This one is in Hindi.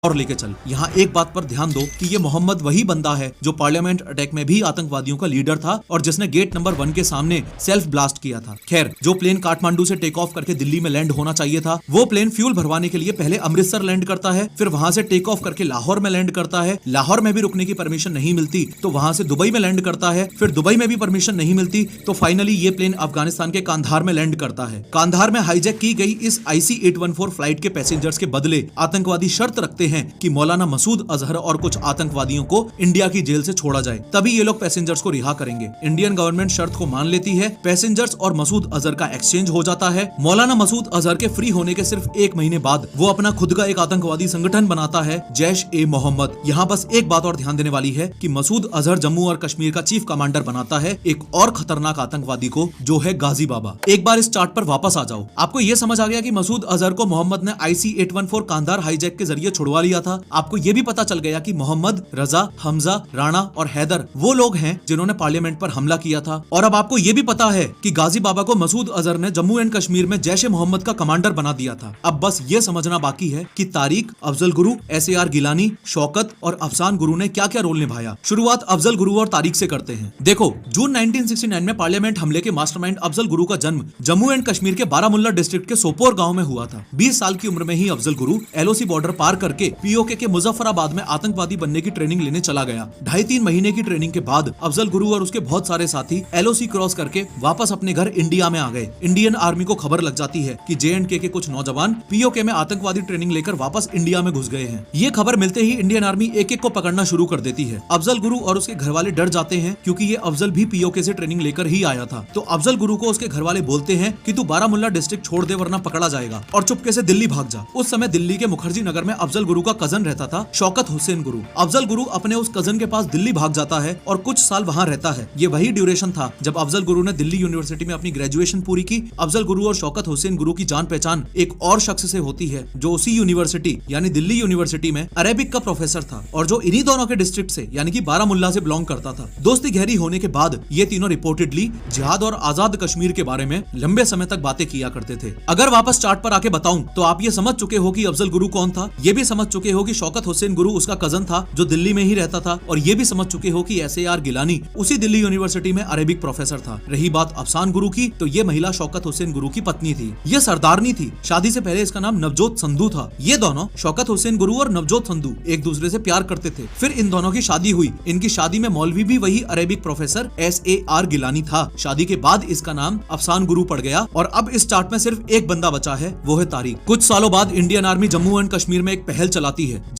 और लेके चल। यहाँ एक बात पर ध्यान दो कि ये मोहम्मद वही बंदा है जो पार्लियामेंट अटैक में भी आतंकवादियों का लीडर था और जिसने गेट नंबर 1 के सामने सेल्फ ब्लास्ट किया था। खैर, जो प्लेन काठमांडू से टेक ऑफ करके दिल्ली में लैंड होना चाहिए था, वो प्लेन फ्यूल भरवाने के लिए पहले अमृतसर लैंड करता है, फिर वहां से टेक ऑफ करके लाहौर में लैंड करता है। लाहौर में भी रुकने की परमिशन नहीं मिलती तो वहां से दुबई में लैंड करता है, फिर दुबई में भी परमिशन नहीं मिलती तो फाइनली ये प्लेन अफगानिस्तान के कांधार में लैंड करता है। कांधार में हाईजैक की गई इस IC-814 फ्लाइट के पैसेंजर्स के बदले आतंकवादी शर्त रखते हैं कि मौलाना मसूद अजहर और कुछ आतंकवादियों को इंडिया की जेल से छोड़ा जाए, तभी ये लोग पैसेंजर्स को रिहा करेंगे। इंडियन गवर्नमेंट शर्त को मान लेती है, पैसेंजर्स और मसूद अजहर का एक्सचेंज हो जाता है। मौलाना मसूद अजहर के फ्री होने के सिर्फ 1 महीने बाद वो अपना खुद का एक आतंकवादी संगठन बनाता है, जैश-ए-मोहम्मद। यहाँ बस एक बात और ध्यान देने वाली है कि मसूद अजहर जम्मू और कश्मीर का चीफ कमांडर बनाता है एक और खतरनाक आतंकवादी को, जो है गाजी बाबा। एक बार इस चार्ट पर वापस आ जाओ। आपको ये समझ आ गया कि मसूद अजहर को मोहम्मद ने IC-814 कांधार हाईजैक के जरिए छुड़वा लिया था। आपको ये भी पता चल गया कि मोहम्मद, रजा, हमजा, राणा और हैदर वो लोग हैं जिन्होंने पार्लियामेंट पर हमला किया था। और अब आपको ये भी पता है कि गाजी बाबा को मसूद अजहर ने जम्मू एंड कश्मीर में जैश-ए-मोहम्मद का कमांडर बना दिया था। अब बस ये समझना बाकी है कि तारिक, अफजल गुरु, SAR गिलानी, शौकत और अफसान गुरु ने क्या क्या रोल निभाया। शुरुआत अफजल गुरु और तारिक से करते हैं। देखो, जून 1969 में पार्लियामेंट हमले के मास्टरमाइंड अफजल गुरु का जन्म जम्मू एंड कश्मीर के बारामुल्ला डिस्ट्रिक्ट के सोपोर गांव में हुआ था। 20 साल की उम्र में ही अफजल गुरु LOC बॉर्डर पार करके POK के मुजफ्फराबाद में आतंकवादी बनने की ट्रेनिंग लेने चला गया। 2.5-3 महीने की ट्रेनिंग के बाद अफजल गुरु और उसके बहुत सारे साथी LOC क्रॉस करके वापस अपने घर इंडिया में आ गए। इंडियन आर्मी को खबर लग जाती है कि JNK के कुछ नौजवान POK में आतंकवादी ट्रेनिंग लेकर वापस इंडिया में घुस गए हैं। ये खबर मिलते ही इंडियन आर्मी एक-एक को पकड़ना शुरू कर देती है। अफजल गुरु और उसके घर वाले डर जाते हैं क्योंकि ये अफजल भी POK से ट्रेनिंग लेकर ही आया था। तो अफजल गुरु को उसके घर वाले बोलते हैं कि तू बारामुल्ला डिस्ट्रिक्ट छोड़ दे वरना पकड़ा जाएगा और चुपके से दिल्ली भाग जा। उस समय दिल्ली के मुखर्जी नगर में अफजल गुरु का कजन रहता था, शौकत हुसैन गुरु। अफजल गुरु अपने उस कजन के पास दिल्ली भाग जाता है और कुछ साल वहाँ रहता है। ये वही ड्यूरेशन था जब अफजल गुरु ने दिल्ली यूनिवर्सिटी में अपनी ग्रेजुएशन पूरी की। अफजल गुरु और शौकत हुसैन गुरु की जान पहचान एक और शख्स से होती है जो उसी यूनिवर्सिटी यानी दिल्ली यूनिवर्सिटी में अरेबिक का प्रोफेसर था और जो इन्हीं दोनों के डिस्ट्रिक्ट से यानी कि बारामुल्ला से बिलोंग करता था। दोस्ती गहरी होने के बाद ये तीनों रिपोर्टेडली जिहाद और आजाद कश्मीर के बारे में लंबे समय तक बातें किया करते थे। अगर वापस चार्ट पर आके बताऊं तो आप ये समझ चुके हो कि अफजल गुरु कौन था, ये भी समझ चुके हो कि शौकत हुसैन गुरु उसका कजन था जो दिल्ली में ही रहता था, और ये भी समझ चुके हो कि SAR गिलानी उसी दिल्ली यूनिवर्सिटी में अरेबिक प्रोफेसर था। रही बात अफसान गुरु की, तो ये महिला शौकत हुसैन गुरु की पत्नी थी। ये सरदारनी थी। शादी से पहले इसका नाम नवजोत संधू था। ये दोनों शौकत हुसैन गुरु और नवजोत संधू एक दूसरे से प्यार करते थे। फिर इन दोनों की शादी हुई। इनकी शादी में मौलवी भी वही अरेबिक प्रोफेसर SAR गिलानी था। शादी के बाद इसका नाम अफसान गुरु पड़ गया और अब इस चार्ट में सिर्फ एक बंदा बचा है, वो है तारिक। कुछ सालों बाद Indian army Jammu and Kashmir में एक पहल चलाती है